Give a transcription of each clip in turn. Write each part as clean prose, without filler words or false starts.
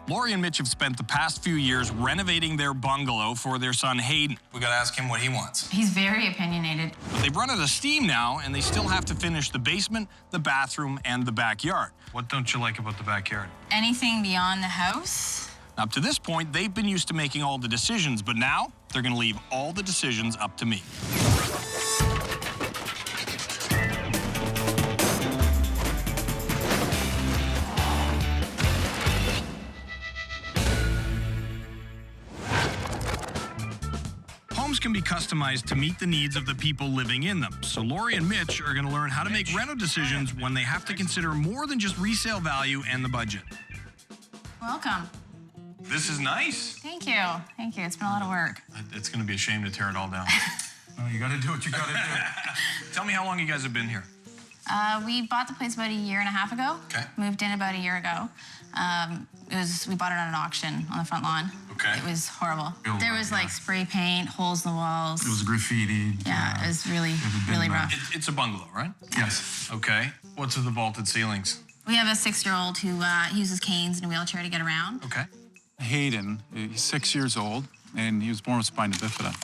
Lori and Mitch have spent the past few years renovating their bungalow for their son, Hayden. We gotta ask him what he wants. He's very opinionated. But they've run out of steam now, and they still have to finish the basement, the bathroom, and the backyard. What don't you like about the backyard? Anything beyond the house? Up to this point, they've been used to making all the decisions, but now they're gonna leave all the decisions up to me. Homes can be customized to meet the needs of the people living in them. So Lori and Mitch are going to learn how to make reno decisions when they have to consider more than just resale value and the budget. Welcome. This is nice. Thank you. Thank you. It's been a lot of work. It's going to be a shame to tear it all down. No, you got to do what you got to do. Tell me how long you guys have been here. We bought the place about a year and a half ago. Okay. Moved in about a year ago. We bought it on an auction on the front lawn. Okay. It was horrible. There was like spray paint, holes in the walls. It was graffiti. Yeah, it was really rough. It's a bungalow, right? Yes. Okay. What's with the vaulted ceilings? We have a 6-year-old who uses canes and a wheelchair to get around. Okay. Hayden, he's 6 years old, and he was born with spina bifida.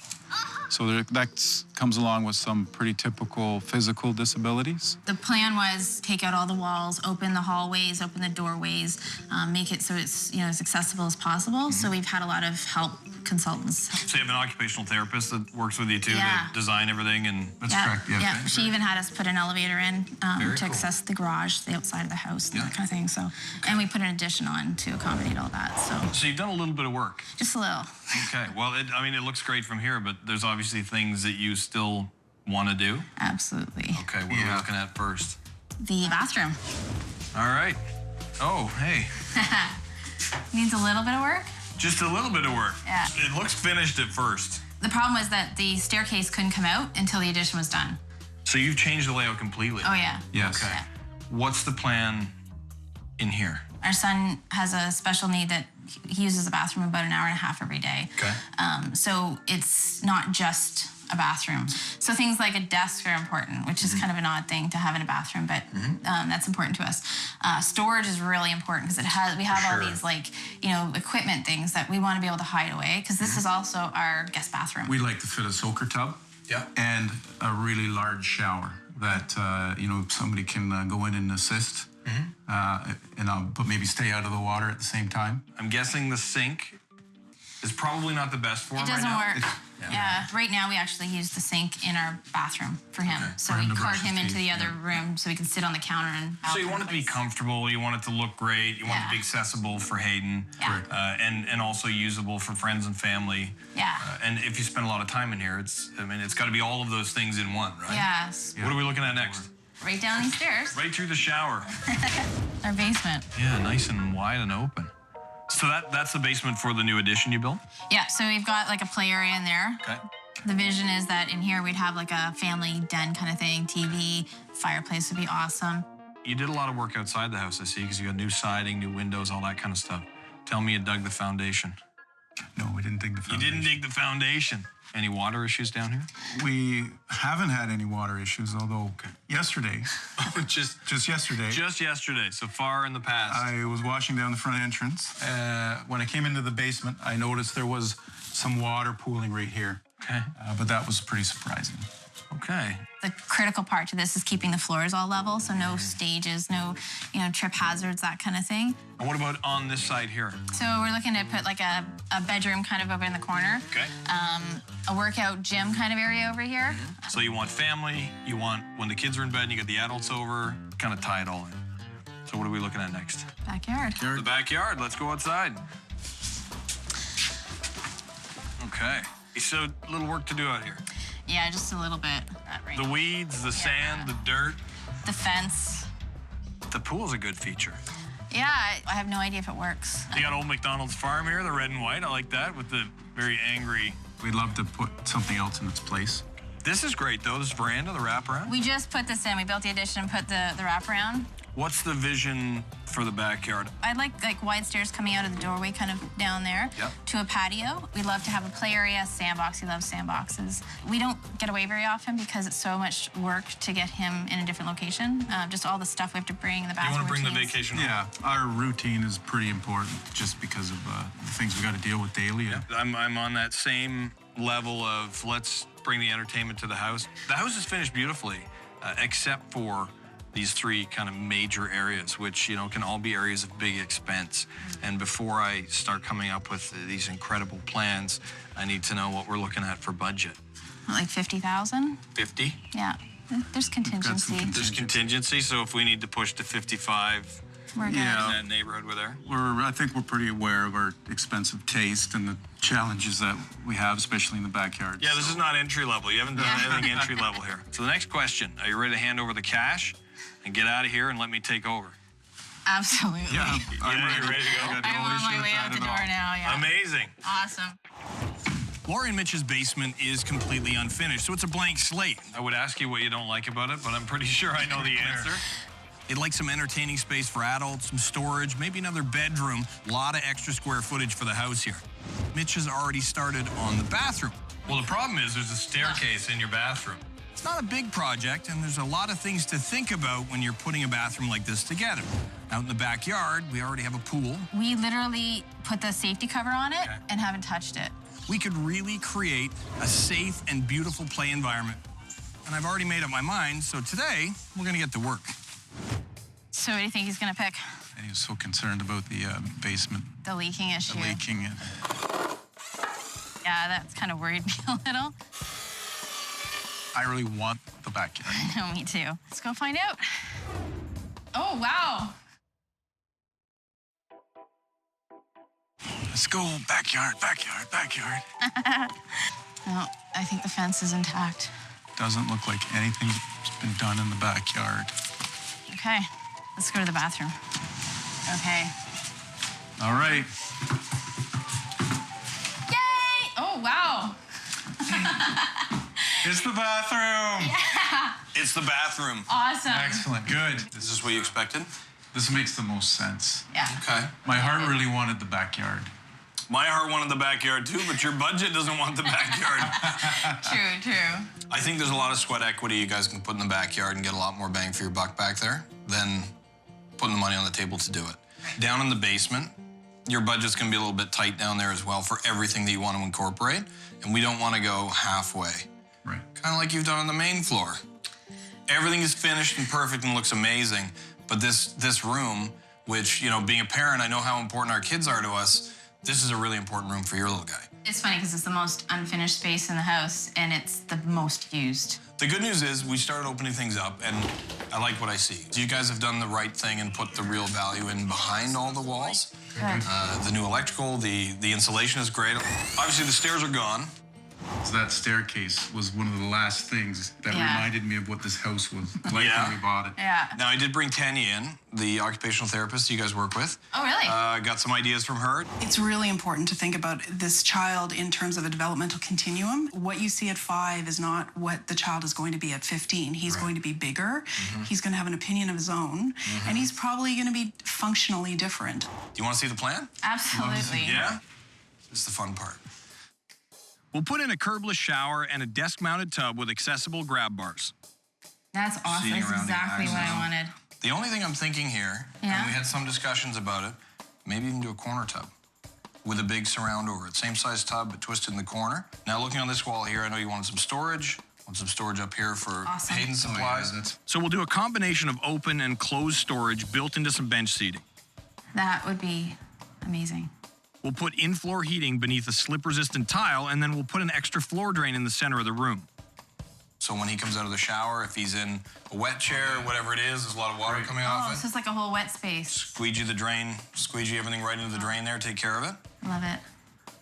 So that comes along with some pretty typical physical disabilities. The plan was take out all the walls, open the hallways, open the doorways, make it so it's as accessible as possible. So we've had a lot of help, consultants. So you have an occupational therapist that works with you too Yeah. to design everything and... That's correct, yeah. Yeah, she even had us put an elevator in Very to cool. access the garage, the outside of the house, and Yeah. that kind of thing. So, and we put an addition on to accommodate all that. So So you've done a little bit of work. just a little. Okay. Well, it looks great from here, but there's obviously things that you still want to do. Absolutely. Okay, what are we looking at first? The bathroom All right. Oh, hey. needs a little bit of work. Just a little bit of work. Yeah. It looks finished at first. The problem was that the staircase couldn't come out until the addition was done. So you've changed the layout completely. Oh yeah. Yes. Okay. Yeah. What's the plan in here? Our son has a special need that he uses the bathroom about an hour and a half every day. Okay. So it's not just a bathroom. So things like a desk are important, which is kind of an odd thing to have in a bathroom, but that's important to us. Storage is really important because we have all these equipment things that we want to be able to hide away because this is also our guest bathroom. We like to fit a soaker tub and a really large shower that somebody can go in and assist. But maybe stay out of the water at the same time. I'm guessing the sink is probably not the best for him It doesn't right now. work. Yeah. Right now we actually use the sink in our bathroom for him. Okay. So For him we to cart brush his him into teeth, the other room so we can sit on the counter and So you want it to be comfortable, you want it to look great, you want it to be accessible for Hayden, Yeah. and also usable for friends and family. Yeah. And if you spend a lot of time in here, it's got to be all of those things in one, right? Yes. What are we looking at next? Right down these stairs. Right through the shower. Our basement. Yeah, nice and wide and open. So that's the basement for the new addition you built? Yeah, so we've got like a play area in there. Okay. The vision is that in here we'd have like a family den kind of thing, TV, fireplace would be awesome. You did a lot of work outside the house, I see, because you got new siding, new windows, all that kind of stuff. Tell me you dug the foundation. No, we didn't dig the foundation. You didn't dig the foundation. Any water issues down here? We haven't had any water issues, although yesterday, just yesterday, Just yesterday, so far in the past. I was washing down the front entrance. When I came into the basement, I noticed there was some water pooling right here. Okay. But that was pretty surprising. Okay. The critical part to this is keeping the floors all level, so no stages, no trip hazards, that kind of thing. And what about on this side here? So we're looking to put like a bedroom kind of over in the corner. Okay. A workout gym kind of area over here. So you want family, you want when the kids are in bed and you get the adults over, kind of tie it all in. So what are we looking at next? Backyard. The backyard. Let's go outside. Okay. So a little work to do out here. Yeah, just a little bit. The weeds, the sand, the dirt. The fence. The pool's a good feature. Yeah, I have no idea if it works. You got old McDonald's farm here, the red and white. I like that with the very angry. We'd love to put something else in its place. This is great though, this veranda, the wraparound. We just put this in. We built the addition and put the wraparound. What's the vision for the backyard? I'd like wide stairs coming out of the doorway kind of down there to a patio. We'd love to have a play area, sandbox. He loves sandboxes. We don't get away very often because it's so much work to get him in a different location. Just all the stuff we have to bring, the bathroom You want to bring the routines. vacation Yeah, our routine is pretty important just because of the things we got to deal with daily. Yeah. I'm on that same level of let's bring the entertainment to the house. The house is finished beautifully, except for these three kind of major areas, which, you know, can all be areas of big expense. And before I start coming up with these incredible plans, I need to know what we're looking at for budget. Like 50,000? 50? Yeah. There's contingency. There's contingency, so if we need to push to 55 We're good. in that neighborhood we're there. I think we're pretty aware of our expensive taste and the challenges that we have, especially in the backyard. Yeah, this is not entry level. You haven't done anything entry level here. So the next question, are you ready to hand over the cash and get out of here and let me take over? Absolutely. Yeah, You're ready to go? I'm on my way out the door now, yeah. Amazing. Awesome. Laurie and Mitch's basement is completely unfinished, so it's a blank slate. I would ask you what you don't like about it, but I'm pretty sure I know the answer. They'd like some entertaining space for adults, some storage, maybe another bedroom. A lot of extra square footage for the house here. Mitch has already started on the bathroom. Well, the problem is there's a staircase in your bathroom. It's not a big project, and there's a lot of things to think about when you're putting a bathroom like this together. Out in the backyard, we already have a pool. We literally put the safety cover on it and haven't touched it. We could really create a safe and beautiful play environment. And I've already made up my mind, so today, we're gonna get to work. So what do you think he's gonna pick? And he was so concerned about the basement. The leaking issue. The leaking. Yeah, that's kind of worried me a little. I really want the backyard. No, me too. Let's go find out. Oh, wow. Let's go backyard. No, I think the fence is intact. Doesn't look like anything's been done in the backyard. Okay, let's go to the bathroom. Okay. All right. Yay! Oh, wow. It's the bathroom. Yeah. It's the bathroom. Awesome. Excellent. Good. Is this what you expected? This makes the most sense. Yeah. Okay. My heart really wanted the backyard. My heart wanted the backyard too, but your budget doesn't want the backyard. True. I think there's a lot of sweat equity you guys can put in the backyard and get a lot more bang for your buck back there than putting the money on the table to do it. Down in the basement, your budget's gonna be a little bit tight down there as well for everything that you want to incorporate, and we don't want to go halfway. Right. Kind of like you've done on the main floor. Everything is finished and perfect and looks amazing, but this room, which, you know, being a parent, I know how important our kids are to us. This is a really important room for your little guy. It's funny because it's the most unfinished space in the house and it's the most used. The good news is we started opening things up and I like what I see. You guys have done the right thing and put the real value in behind all the walls. Good. The new electrical, the insulation is great. Obviously the stairs are gone. So that staircase was one of the last things that reminded me of what this house was like when we bought it. Yeah. Now I did bring Tanya in, the occupational therapist you guys work with. Oh, really? Got some ideas from her. It's really important to think about this child in terms of a developmental continuum. What you see at 5 is not what the child is going to be at 15. He's going to be bigger. He's going to have an opinion of his own, and he's probably going to be functionally different. Do you want to see the plan? Absolutely. Yeah? This is the fun part. We'll put in a curbless shower and a desk-mounted tub with accessible grab bars. That's awesome. Seating That's around the exactly what I axle. wanted. The only thing I'm thinking here, Yeah. and we had some discussions about it, maybe even do a corner tub with a big surround over it. Same size tub, but twisted in the corner. Now looking on this wall here, I know you wanted some storage. Want some storage up here for Awesome. Hayden supplies. that's- So we'll do a combination of open and closed storage built into some bench seating. That would be amazing. We'll put in-floor heating beneath a slip-resistant tile, and then we'll put an extra floor drain in the center of the room. So when he comes out of the shower, if he's in a wet chair, whatever it is, there's a lot of water coming off Oh, it. so it's like a whole wet space. Squeegee the drain, squeegee everything right into the drain there, take care of it. Love it.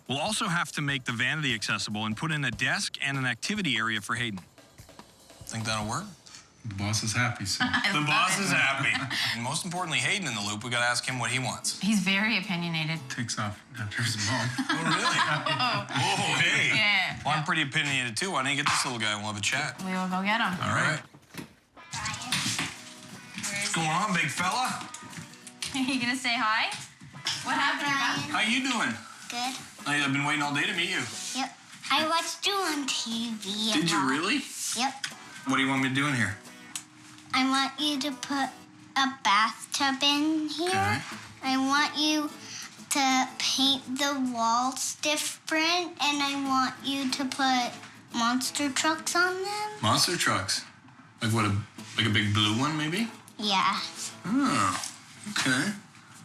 We'll also have to make the vanity accessible and put in a desk and an activity area for Hayden. Think that'll work? The boss is happy, so. The boss is happy. And most importantly, Hayden in the loop, we gotta ask him what he wants. He's very opinionated. Takes off after his mom. Oh, really? Oh, hey. Yeah. Well, I'm pretty opinionated too. Why don't you get this little guy and we'll have a chat? We will go get him. All right. What's going on, big fella? Are you gonna say hi? What happened? How you doing? Good. I've been waiting all day to meet you. Yep. I watched you on TV. Did you really? Yep. What do you want me to do in here? I want you to put a bathtub in here. Okay. I want you to paint the walls different, and I want you to put monster trucks on them. Monster trucks. Like what, like a big blue one, maybe? Yeah. Oh, okay.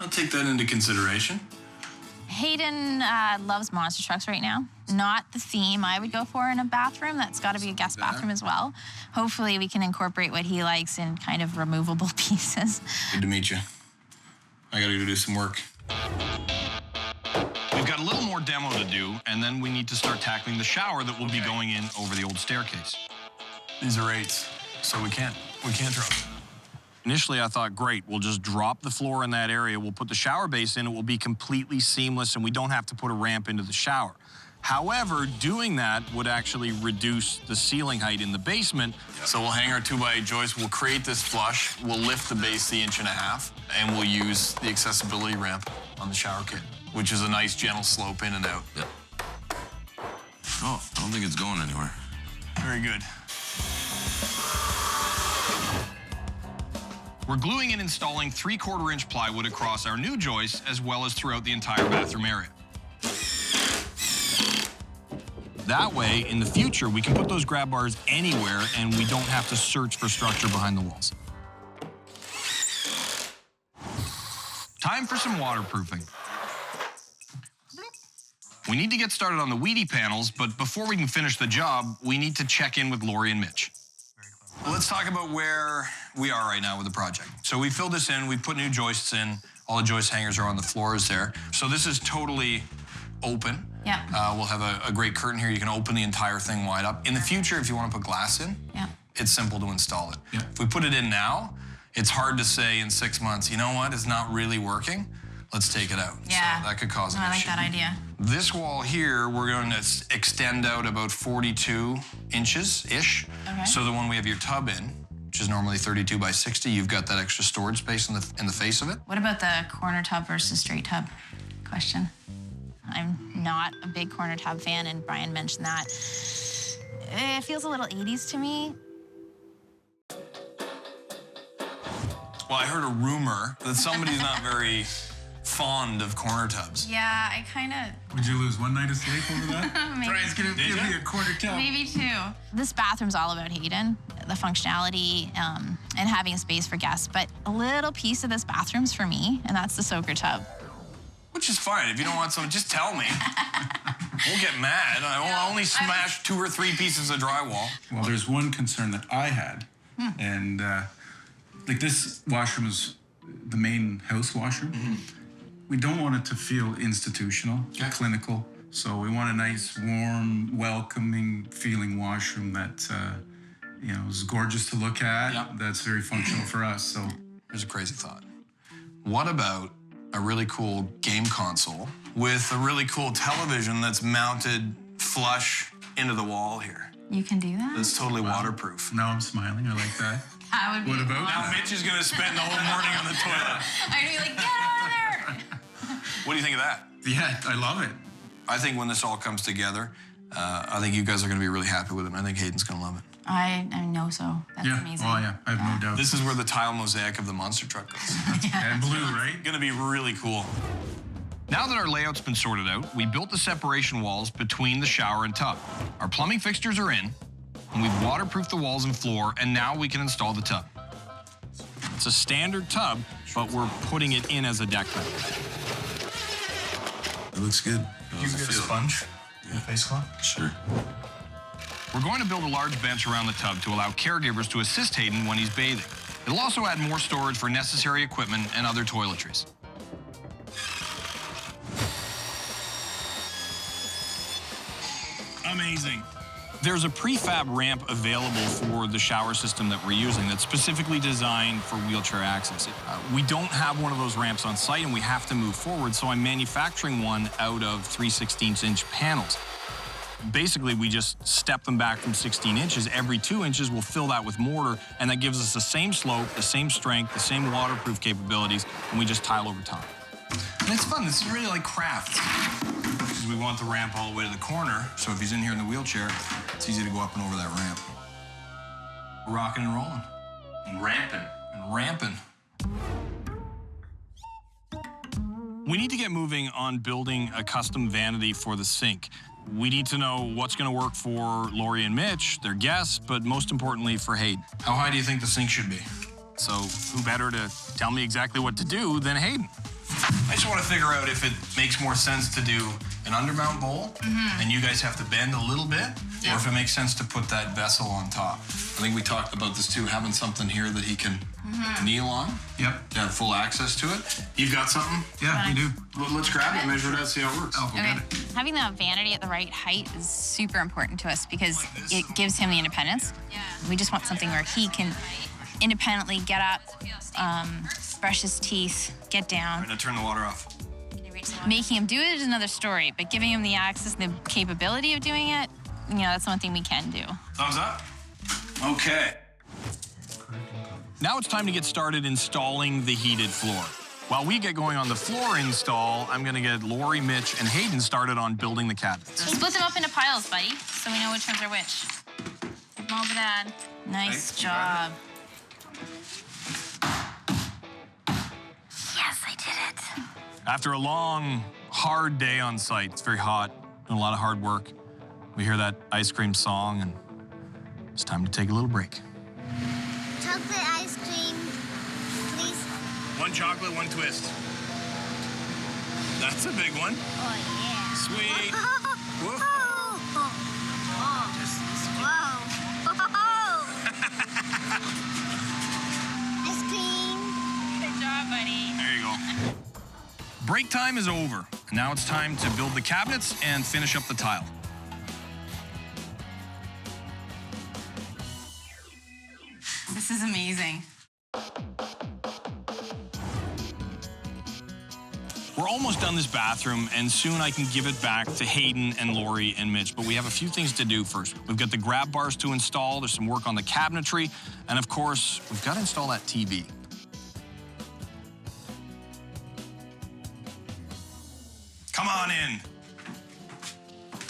I'll take that into consideration. Hayden loves monster trucks right now. Not the theme I would go for in a bathroom. That's got to be a guest bathroom as well. Hopefully we can incorporate what he likes in kind of removable pieces. Good to meet you. I gotta go do some work. We've got a little more demo to do, and then we need to start tackling the shower that will be going in over the old staircase. These are 8s, so we can't drop them. Initially, I thought, great, we'll just drop the floor in that area. We'll put the shower base in. It will be completely seamless, and we don't have to put a ramp into the shower. However, doing that would actually reduce the ceiling height in the basement. So we'll hang our 2x8 joists. We'll create this flush. We'll lift the base the 1.5 inches, and we'll use the accessibility ramp on the shower kit, which is a nice, gentle slope in and out. Yep. Oh, I don't think it's going anywhere. Very good. We're gluing and installing 3/4-inch plywood across our new joists as well as throughout the entire bathroom area. That way, in the future, we can put those grab bars anywhere and we don't have to search for structure behind the walls. Time for some waterproofing. We need to get started on the weedy panels, but before we can finish the job, we need to check in with Lori and Mitch. Let's talk about where we are right now with the project. So we filled this in, we put new joists in, all the joist hangers are on the floors there. So this is totally open. Yeah. We'll have a great curtain here. You can open the entire thing wide up. In the future, if you want to put glass in, Yeah. it's simple to install it. Yeah. If we put it in now, it's hard to say in 6 months, you know what, it's not really working. Let's take it out. Yeah. So that could cause an I like issue. that idea. This wall here, we're going to extend out about 42 inches-ish. Okay. So the one we have your tub in, which is normally 32 by 60, you've got that extra storage space in the face of it. What about the corner tub versus straight tub question? I'm not a big corner tub fan, and Bryan mentioned that. It feels a little 80s to me. Well, I heard a rumor that somebody's not very fond of corner tubs. Yeah, I kind of... Would you lose one night of sleep over that? Maybe. Brian's gonna give me a quarter tub. Maybe 2. This bathroom's all about Hayden, the functionality, and having space for guests. But a little piece of this bathroom's for me, and that's the soaker tub. Which is fine. If you don't want some, just tell me. We'll get mad. I will only smash 2 or 3 pieces of drywall. Well, there's one concern that I had, and like this washroom is the main house washroom. We don't want it to feel institutional, clinical. So we want a nice, warm, welcoming feeling washroom that is gorgeous to look at. Yep. That's very functional for us. So Here's a crazy thought. What about a really cool game console with a really cool television that's mounted flush into the wall here? You can do that? That's totally waterproof. now I'm smiling. I like that. That would be What about Now that? Mitch is gonna spend the whole morning on the toilet. I'd be like, get out of there! What do you think of that? Yeah, I love it. I think when this all comes together, I think you guys are gonna be really happy with it, and I think Hayden's gonna love it. I know so. That's Yeah. amazing. Oh yeah, I have no doubt. This is where the tile mosaic of the monster truck goes. And blue, right? Gonna be really cool. Now that our layout's been sorted out, we built the separation walls between the shower and tub. Our plumbing fixtures are in, and we've waterproofed the walls and floor, and now we can install the tub. It's a standard tub, but we're putting it in as a deck bed. It looks good. You get a sponge in the face cloth? Sure. We're going to build a large bench around the tub to allow caregivers to assist Hayden when he's bathing. It'll also add more storage for necessary equipment and other toiletries. Amazing. There's a prefab ramp available for the shower system that we're using that's specifically designed for wheelchair access. We don't have one of those ramps on site and we have to move forward, so I'm manufacturing one out of 3/16-inch panels. Basically, we just step them back from 16 inches. Every 2 inches, we'll fill that with mortar, and that gives us the same slope, the same strength, the same waterproof capabilities, and we just tile over top. And it's fun. This is really like craft. Because we want the ramp all the way to the corner, so if he's in here in the wheelchair, it's easy to go up and over that ramp. We're rocking and rolling. And ramping. And ramping. We need to get moving on building a custom vanity for the sink. We need to know what's going to work for Lori and Mitch, their guests, but most importantly for Hayden. How high do you think the sink should be? So who better to tell me exactly what to do than Hayden? I just want to figure out if it makes more sense to do an undermount bowl and you guys have to bend a little bit, or if it makes sense to put that vessel on top. I think we talked about this too, having something here that he can kneel on. Yep. To have full access to it. You've got something? Yeah, we do. Well, let's grab it, measure it out, see how it works. I'll go get it. Having that vanity at the right height is super important to us because it gives him the independence. We just want something where he can independently get up, brush his teeth, get down. I'm gonna turn the water off. Making him do it is another story, but giving him the access and the capability of doing it, you know, that's one thing we can do. Thumbs up. Okay. Now it's time to get started installing the heated floor. While we get going on the floor install, I'm gonna get Lori, Mitch, and Hayden started on building the cabinets. Split them up into piles, buddy, so we know which ones are which. Give them all to Dad. Nice job. Yes, I did it. After a long, hard day on site, it's very hot, and a lot of hard work, we hear that ice cream song, and it's time to take a little break. Chocolate ice cream, please. One chocolate, one twist. That's a big one. Oh, yeah. Sweet. Whoa. Ice cream. Good job, buddy. There you go. Break time is over. Now it's time to build the cabinets and finish up the tile. This is amazing. We're almost done this bathroom, and soon I can give it back to Hayden and Lori and Mitch, but we have a few things to do first. We've got the grab bars to install, there's some work on the cabinetry, and of course, we've got to install that TV. Come on in.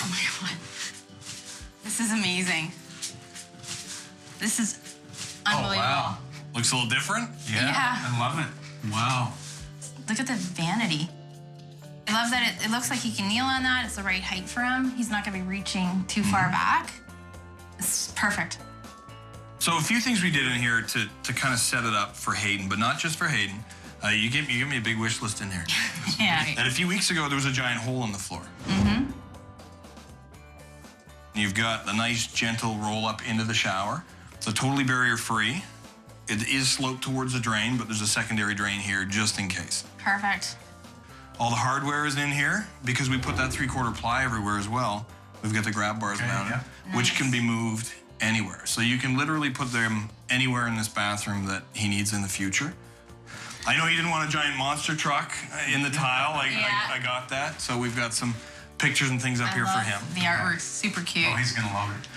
Oh my God. This is amazing. This is unbelievable. Oh, wow. Looks a little different? Yeah. I love it. Wow. Look at the vanity. I love that it looks like he can kneel on that. It's the right height for him. He's not gonna be reaching too far back. It's perfect. So a few things we did in here to kind of set it up for Hayden, but not just for Hayden. You gave me a big wish list in here. Yeah. And a few weeks ago, there was a giant hole in the floor. You've got the nice, gentle roll up into the shower. It's totally barrier-free. It is sloped towards the drain, but there's a secondary drain here just in case. Perfect. All the hardware is in here because we put that 3/4 ply everywhere as well. We've got the grab bars mounted, which can be moved anywhere. So you can literally put them anywhere in this bathroom that he needs in the future. I know he didn't want a giant monster truck in the tile. I got that. So we've got some pictures and things up here for him. The artwork's super cute. Oh, he's gonna love it.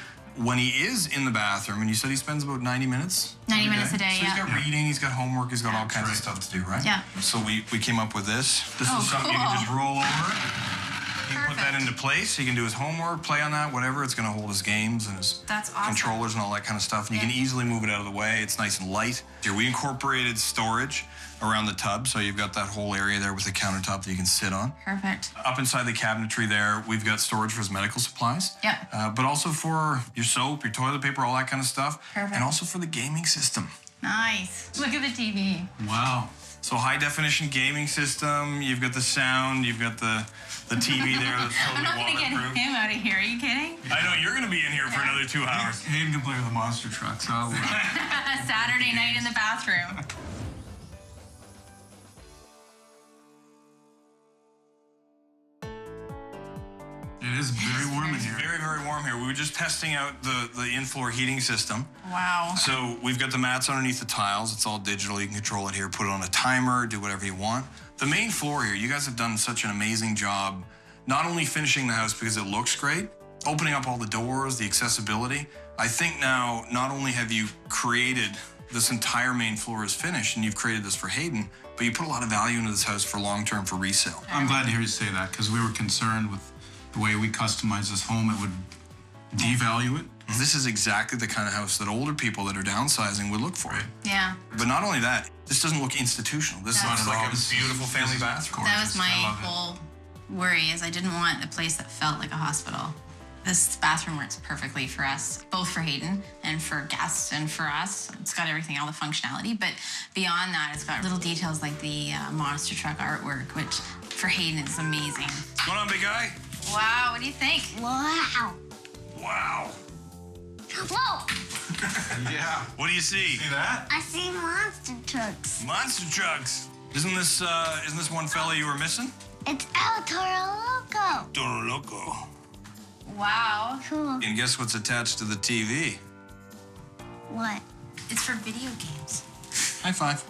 When he is in the bathroom, and you said he spends about 90 minutes? 90 minutes a day, So he's got reading, he's got homework, he's got all kinds of stuff to do, right? Yeah. So we came up with this. This is something you can just roll over. He can put that into place. He can do his homework, play on that, whatever. It's going to hold his games and his That's awesome. controllers and all that kind of stuff. And you can easily move it out of the way. It's nice and light. Here, we incorporated storage around the tub, so you've got that whole area there with the countertop that you can sit on. Perfect. Up inside the cabinetry there, we've got storage for his medical supplies. Yeah. But also for your soap, your toilet paper, all that kind of stuff. Perfect. And also for the gaming system. Nice. Look at the TV. Wow. So high definition gaming system, you've got the sound, you've got the TV there that's I'm totally not gonna get waterproof. him out of here. Are you kidding? I know, you're gonna be in here for another 2 hours. Hayden can play with the monster truck, so I'll Saturday night in the bathroom. It is very warm in here. Very, very warm here. We were just testing out the in-floor heating system. Wow. So we've got the mats underneath the tiles. It's all digital. You can control it here, put it on a timer, do whatever you want. The main floor here, you guys have done such an amazing job, not only finishing the house because it looks great, opening up all the doors, the accessibility. I think now, not only have you created this entire main floor is finished and you've created this for Hayden, but you put a lot of value into this house for long-term for resale. I'm glad to hear you say that because we were concerned with the way we customize this home, it would devalue it. This is exactly the kind of house that older people that are downsizing would look for. Right. Yeah. But not only that, this doesn't look institutional. This looks like a beautiful family bathroom. That was my whole worry, is I didn't want a place that felt like a hospital. This bathroom works perfectly for us, both for Hayden and for guests and for us. It's got everything, all the functionality, but beyond that, it's got little details like the monster truck artwork, which for Hayden is amazing. What's going on, big guy? Wow, what do you think? Wow. Wow. Whoa! Yeah. What do you see? See that? I see monster trucks. Monster trucks. Isn't this one fella you were missing? It's El Toro Loco. Toro Loco. Wow. Cool. And guess what's attached to the TV? What? It's for video games. High five.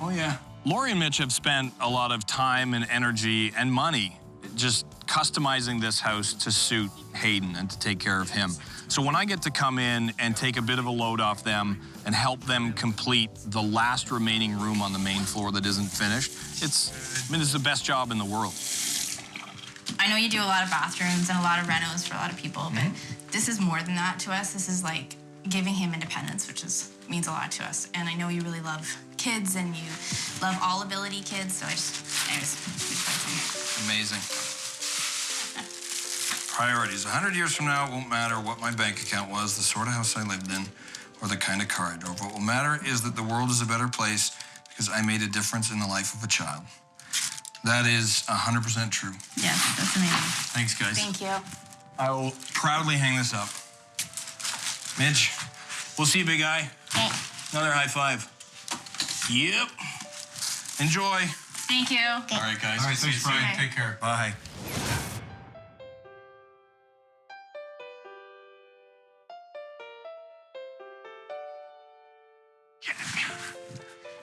Oh, yeah. Lori and Mitch have spent a lot of time and energy and money just customizing this house to suit Hayden and to take care of him. So when I get to come in and take a bit of a load off them and help them complete the last remaining room on the main floor that isn't finished, it's the best job in the world. I know you do a lot of bathrooms and a lot of renos for a lot of people, but this is more than that to us. This is like giving him independence, which means a lot to us. And I know you really love kids and you love all ability kids, so anyways. Amazing. Priorities. 100 years from now, it won't matter what my bank account was, the sort of house I lived in, or the kind of car I drove. What will matter is that the world is a better place because I made a difference in the life of a child. That is 100% true. Yeah, that's amazing. Thanks, guys. Thank you. I will proudly hang this up. Mitch, we'll see you, big guy. Okay. Another high five. Yep. Enjoy. Thank you. All right, guys. All right, thanks, Bryan. Okay. Take care. Bye.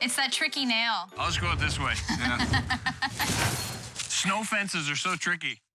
It's that tricky nail. I'll just go it this way. Yeah. Snow fences are so tricky.